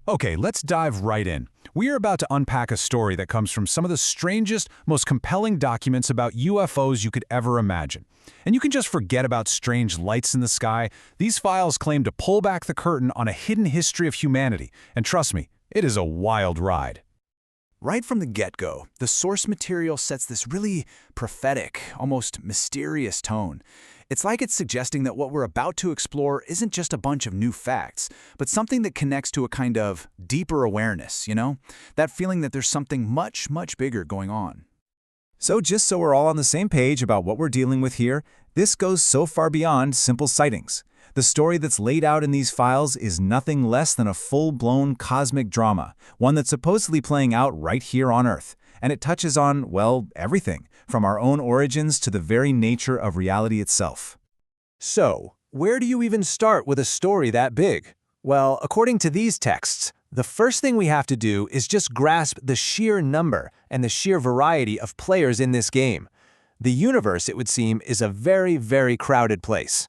Okay, let's dive right in. We are about to unpack a story that comes from some of the strangest, most compelling documents about UFOs you could ever imagine. And you can just forget about strange lights in the sky. These files claim to pull back the curtain on a hidden history of humanity. And trust me, it is a wild ride. Right from the get-go, the source material sets this really prophetic, almost mysterious tone. It's like it's suggesting that what we're about to explore isn't just a bunch of new facts, but something that connects to a kind of deeper awareness, you know? That feeling that there's something much, much bigger going on. So just so we're all on the same page about what we're dealing with here, this goes so far beyond simple sightings. The story that's laid out in these files is nothing less than a full-blown cosmic drama, one that's supposedly playing out right here on Earth. And it touches on, well, everything, from our own origins to the very nature of reality itself. So, where do you even start with a story that big? Well, according to these texts, the first thing we have to do is just grasp the sheer number and the sheer variety of players in this game. The universe, it would seem, is a very, very crowded place.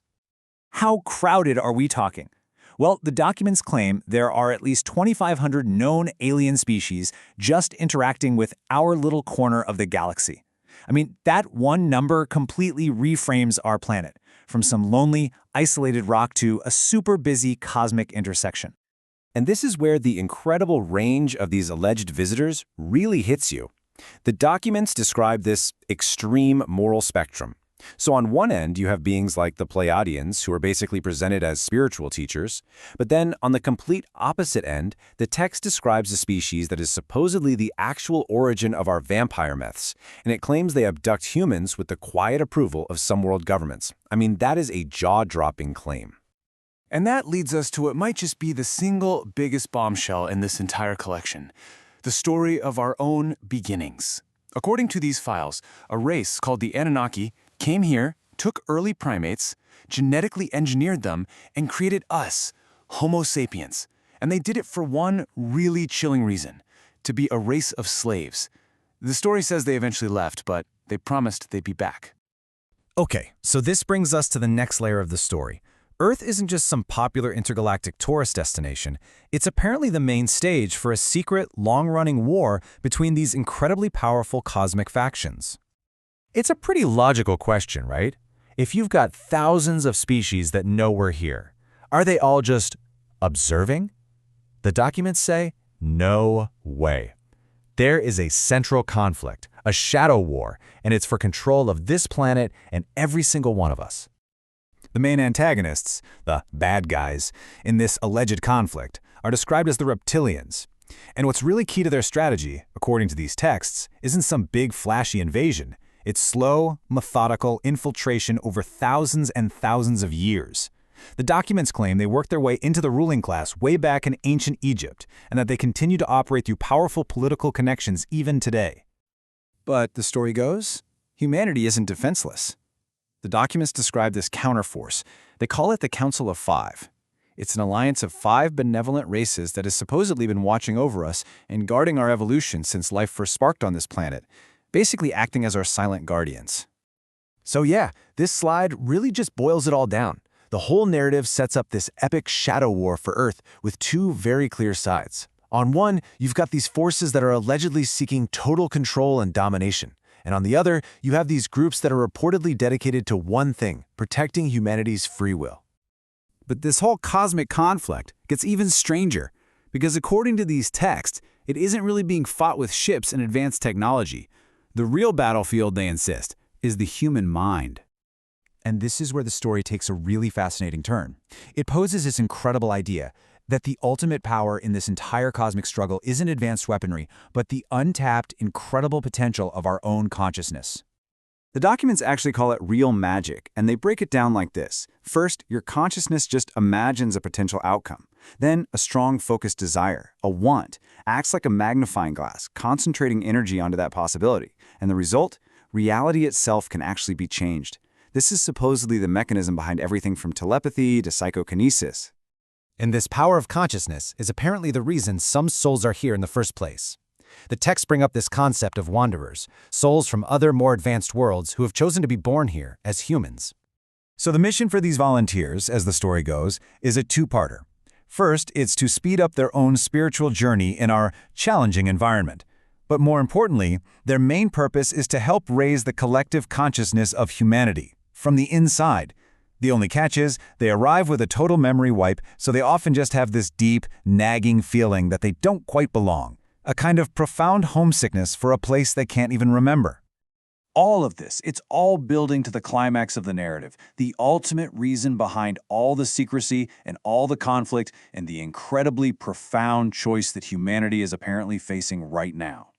How crowded are we talking? Well, the documents claim there are at least 2,500 known alien species just interacting with our little corner of the galaxy. I mean, that one number completely reframes our planet, from some lonely, isolated rock to a super busy cosmic intersection. And this is where the incredible range of these alleged visitors really hits you. The documents describe this extreme moral spectrum. So on one end, you have beings like the Pleiadians, who are basically presented as spiritual teachers. But then on the complete opposite end, the text describes a species that is supposedly the actual origin of our vampire myths, and it claims they abduct humans with the quiet approval of some world governments. I mean, that is a jaw-dropping claim. And that leads us to what might just be the single biggest bombshell in this entire collection, the story of our own beginnings. According to these files, a race called the Anunnaki came here, took early primates, genetically engineered them, and created us, Homo sapiens. And they did it for one really chilling reason, to be a race of slaves. The story says they eventually left, but they promised they'd be back. Okay, so this brings us to the next layer of the story. Earth isn't just some popular intergalactic tourist destination. It's apparently the main stage for a secret, long-running war between these incredibly powerful cosmic factions. It's a pretty logical question, right? If you've got thousands of species that know we're here, are they all just observing? The documents say, no way. There is a central conflict, a shadow war, and it's for control of this planet and every single one of us. The main antagonists, the bad guys, in this alleged conflict are described as the reptilians. And what's really key to their strategy, according to these texts, isn't some big flashy invasion. It's slow, methodical infiltration over thousands and thousands of years. The documents claim they worked their way into the ruling class way back in ancient Egypt, and that they continue to operate through powerful political connections even today. But the story goes, humanity isn't defenseless. The documents describe this counterforce. They call it the Council of Five. It's an alliance of 5 benevolent races that has supposedly been watching over us and guarding our evolution since life first sparked on this planet, basically acting as our silent guardians. So yeah, this slide really just boils it all down. The whole narrative sets up this epic shadow war for Earth with two very clear sides. On one, you've got these forces that are allegedly seeking total control and domination. And on the other, you have these groups that are reportedly dedicated to one thing, protecting humanity's free will. But this whole cosmic conflict gets even stranger, because according to these texts, it isn't really being fought with ships and advanced technology. The real battlefield, they insist, is the human mind. And this is where the story takes a really fascinating turn. It poses this incredible idea that the ultimate power in this entire cosmic struggle isn't advanced weaponry, but the untapped, incredible potential of our own consciousness. The documents actually call it real magic, and they break it down like this. First, your consciousness just imagines a potential outcome. Then, a strong, focused desire, a want, acts like a magnifying glass, concentrating energy onto that possibility. And the result? Reality itself can actually be changed. This is supposedly the mechanism behind everything from telepathy to psychokinesis. And this power of consciousness is apparently the reason some souls are here in the first place. The texts bring up this concept of wanderers, souls from other more advanced worlds who have chosen to be born here as humans. So the mission for these volunteers, as the story goes, is a two-parter. First, it's to speed up their own spiritual journey in our challenging environment. But more importantly, their main purpose is to help raise the collective consciousness of humanity, from the inside. The only catch is, they arrive with a total memory wipe, so they often just have this deep, nagging feeling that they don't quite belong. A kind of profound homesickness for a place they can't even remember. All of this, it's all building to the climax of the narrative, the ultimate reason behind all the secrecy and all the conflict and the incredibly profound choice that humanity is apparently facing right now.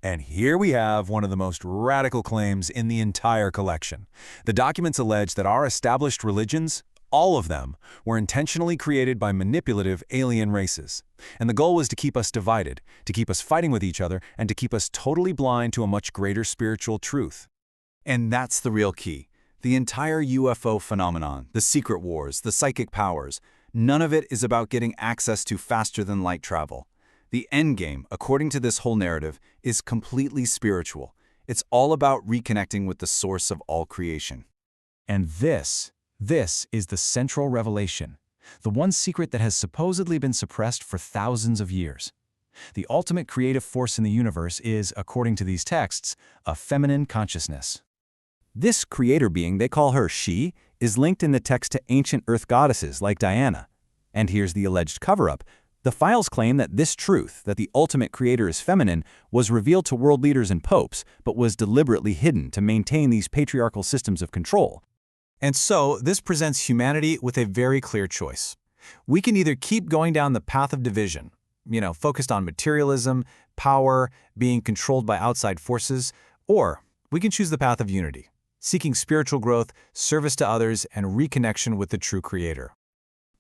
And here we have one of the most radical claims in the entire collection. The documents allege that our established religions, all of them, were intentionally created by manipulative alien races. And the goal was to keep us divided, to keep us fighting with each other, and to keep us totally blind to a much greater spiritual truth. And that's the real key. The entire UFO phenomenon, the secret wars, the psychic powers, none of it is about getting access to faster-than-light travel. The endgame, according to this whole narrative, is completely spiritual. It's all about reconnecting with the source of all creation. And this is the central revelation, the one secret that has supposedly been suppressed for thousands of years. The ultimate creative force in the universe is, according to these texts, a feminine consciousness. This creator being, they call her she, is linked in the text to ancient earth goddesses like Diana. And here's the alleged cover-up. The files claim that this truth, that the ultimate creator is feminine, was revealed to world leaders and popes, but was deliberately hidden to maintain these patriarchal systems of control. And so, this presents humanity with a very clear choice. We can either keep going down the path of division, focused on materialism, power, being controlled by outside forces, or we can choose the path of unity, seeking spiritual growth, service to others, and reconnection with the true creator.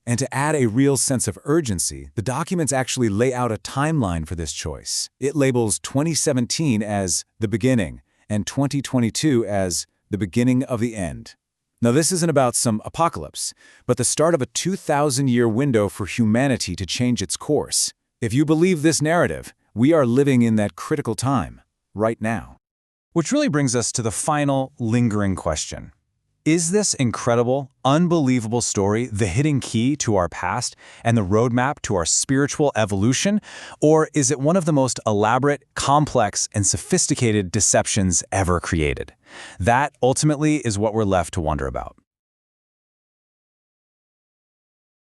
And to add a real sense of urgency, the documents actually lay out a timeline for this choice. It labels 2017 as the beginning and 2022 as the beginning of the end. Now, this isn't about some apocalypse, but the start of a 2,000-year window for humanity to change its course. If you believe this narrative, we are living in that critical time, right now. Which really brings us to the final, lingering question. Is this incredible, unbelievable story the hidden key to our past and the roadmap to our spiritual evolution? Or is it one of the most elaborate, complex, and sophisticated deceptions ever created? That, ultimately, is what we're left to wonder about.